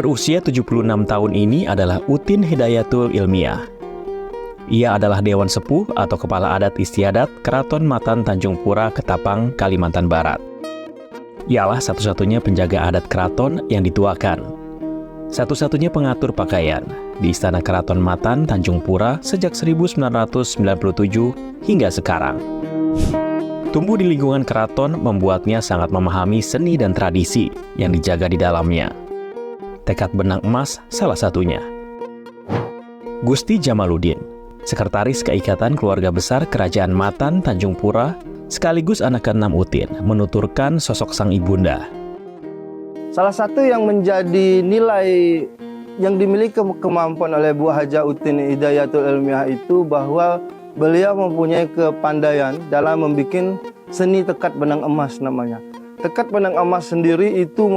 berusia 76 tahun ini adalah Utin Hidayatul Ilmiah. Ia adalah Dewan Sepuh atau Kepala Adat Istiadat Keraton Matan Tanjung Pura, Ketapang, Kalimantan Barat. Ialah satu-satunya penjaga adat keraton yang dituakan. Satu-satunya pengatur pakaian di Istana Keraton Matan Tanjung Pura sejak 1997 hingga sekarang. Tumbuh di lingkungan keraton membuatnya sangat memahami seni dan tradisi yang dijaga di dalamnya. Tekad benang emas salah satunya. Gusti Jamaluddin, Sekretaris Keikatan Keluarga Besar Kerajaan Matan Tanjung Pura, sekaligus anak ke-6 Utin, menuturkan sosok sang ibunda. Salah satu yang menjadi nilai yang dimiliki kemampuan oleh Bu Haja Utin Hidayatul Ilmiah itu bahwa beliau mempunyai kepandaian dalam membuat seni tekad benang emas namanya. Tekad benang emas sendiri itu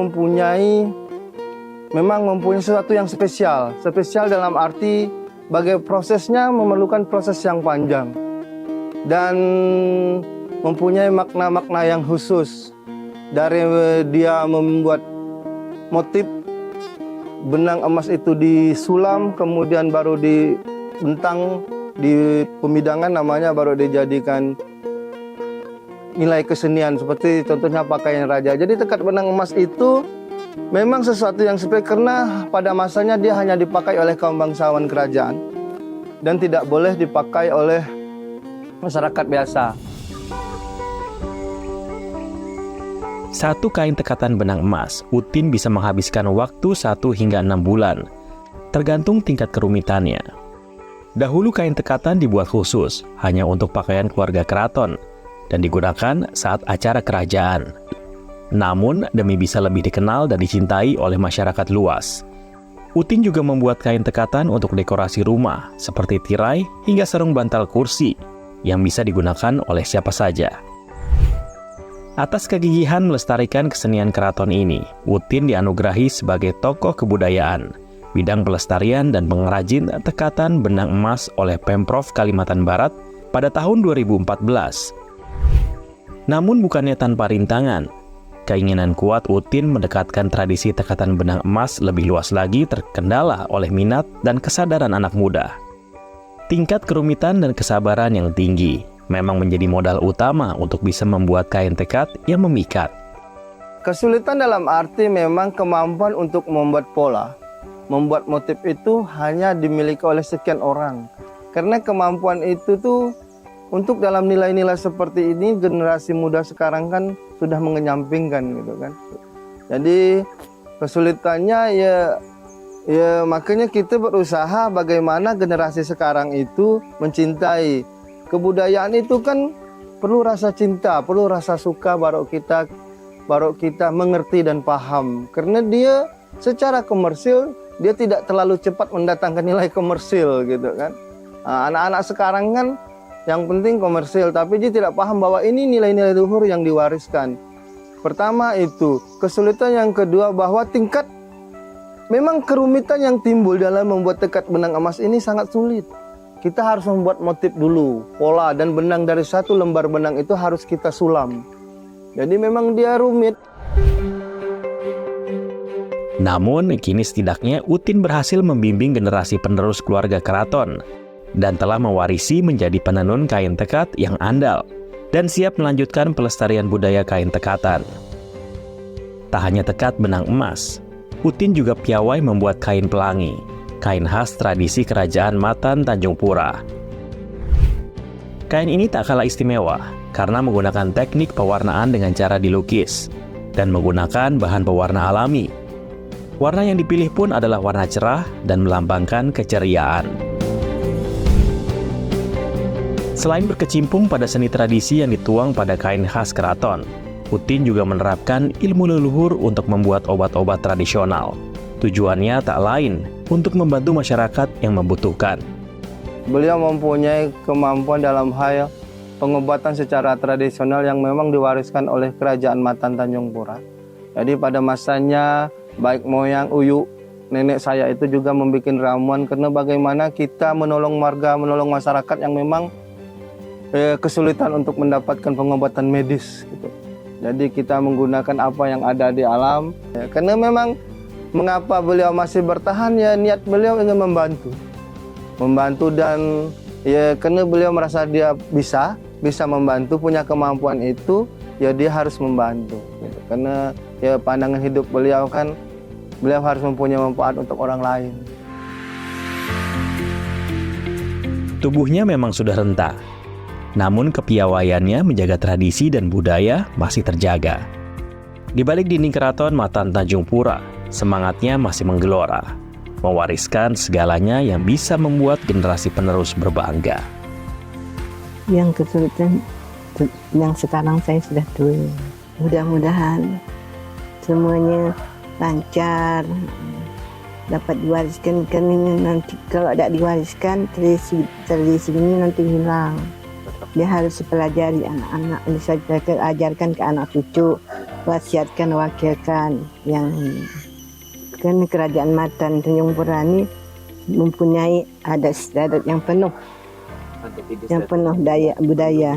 memang mempunyai sesuatu yang spesial. Spesial dalam arti bagai prosesnya memerlukan proses yang panjang dan mempunyai makna-makna yang khusus. Dari dia membuat motif benang emas itu disulam, kemudian baru dibentang di pemidangan namanya, baru dijadikan nilai kesenian seperti contohnya pakaian raja. Jadi tekad benang emas itu memang sesuatu yang spesial karena pada masanya dia hanya dipakai oleh kaum bangsawan kerajaan dan tidak boleh dipakai oleh masyarakat biasa. Satu kain tekatan benang emas, Utin bisa menghabiskan waktu 1 hingga 6 bulan, tergantung tingkat kerumitannya. Dahulu kain tekatan dibuat khusus, hanya untuk pakaian keluarga keraton, dan digunakan saat acara kerajaan. Namun, demi bisa lebih dikenal dan dicintai oleh masyarakat luas, Utin juga membuat kain tekatan untuk dekorasi rumah, seperti tirai hingga sarung bantal kursi, yang bisa digunakan oleh siapa saja. Atas kegigihan melestarikan kesenian keraton ini, Utin dianugerahi sebagai tokoh kebudayaan, bidang pelestarian dan pengrajin tekatan benang emas oleh Pemprov Kalimantan Barat pada tahun 2014. Namun bukannya tanpa rintangan, keinginan kuat Utin mendekatkan tradisi tekatan benang emas lebih luas lagi terkendala oleh minat dan kesadaran anak muda. Tingkat kerumitan dan kesabaran yang tinggi memang menjadi modal utama untuk bisa membuat kain tekad yang memikat. Kesulitan dalam arti memang kemampuan untuk membuat pola, membuat motif itu hanya dimiliki oleh sekian orang. Karena kemampuan itu tuh untuk dalam nilai-nilai seperti ini generasi muda sekarang kan sudah mengenyampingkan gitu kan. Jadi kesulitannya ya makanya kita berusaha bagaimana generasi sekarang itu mencintai kebudayaan. Itu kan perlu rasa cinta, perlu rasa suka baru kita mengerti dan paham. Karena dia secara komersil dia tidak terlalu cepat mendatangkan nilai komersil gitu kan. Anak-anak sekarang kan yang penting komersil, tapi dia tidak paham bahwa ini nilai-nilai luhur yang diwariskan. Pertama itu, kesulitan yang kedua bahwa tingkat memang kerumitan yang timbul dalam membuat tekad benang emas ini sangat sulit. Kita harus membuat motif dulu, pola dan benang dari satu lembar benang itu harus kita sulam. Jadi memang dia rumit. Namun, kini setidaknya Utin berhasil membimbing generasi penerus keluarga keraton dan telah mewarisi menjadi penenun kain tekad yang andal dan siap melanjutkan pelestarian budaya kain tekatan. Tak hanya tekad benang emas, Utin juga piawai membuat kain pelangi, kain khas tradisi Kerajaan Matan Tanjung Pura. Kain ini tak kalah istimewa karena menggunakan teknik pewarnaan dengan cara dilukis dan menggunakan bahan pewarna alami. Warna yang dipilih pun adalah warna cerah dan melambangkan keceriaan. Selain berkecimpung pada seni tradisi yang dituang pada kain khas keraton, Utin juga menerapkan ilmu leluhur untuk membuat obat-obat tradisional. Tujuannya tak lain untuk membantu masyarakat yang membutuhkan. Beliau mempunyai kemampuan dalam hal pengobatan secara tradisional yang memang diwariskan oleh Kerajaan Matan Tanjung Pura. Jadi pada masanya baik moyang, uyuk, nenek saya itu juga membuat ramuan karena bagaimana kita menolong warga, menolong masyarakat yang memang kesulitan untuk mendapatkan pengobatan medis gitu. Jadi kita menggunakan apa yang ada di alam karena memang mengapa beliau masih bertahan? Ya niat beliau ingin membantu dan ya karena beliau merasa dia bisa membantu, punya kemampuan itu, ya dia harus membantu gitu. Karena ya pandangan hidup beliau kan, beliau harus mempunyai manfaat untuk orang lain. Tubuhnya memang sudah renta, namun kepiawaiannya menjaga tradisi dan budaya masih terjaga. Di balik dinding keraton Matan Tanjung Pura, semangatnya masih menggelora, mewariskan segalanya yang bisa membuat generasi penerus berbangga. Yang kesulitan yang sekarang saya sudah tua. Mudah-mudahan semuanya lancar, dapat diwariskan. Kan ini nanti kalau tidak diwariskan, tradisi ini nanti hilang. Dia harus dipelajari anak-anak, bisa ajarkan ke anak cucu, wasiatkan, wakilkan. Yang kan Kerajaan Matan Tanjung Pura ini mempunyai adat istiadat yang penuh, budaya.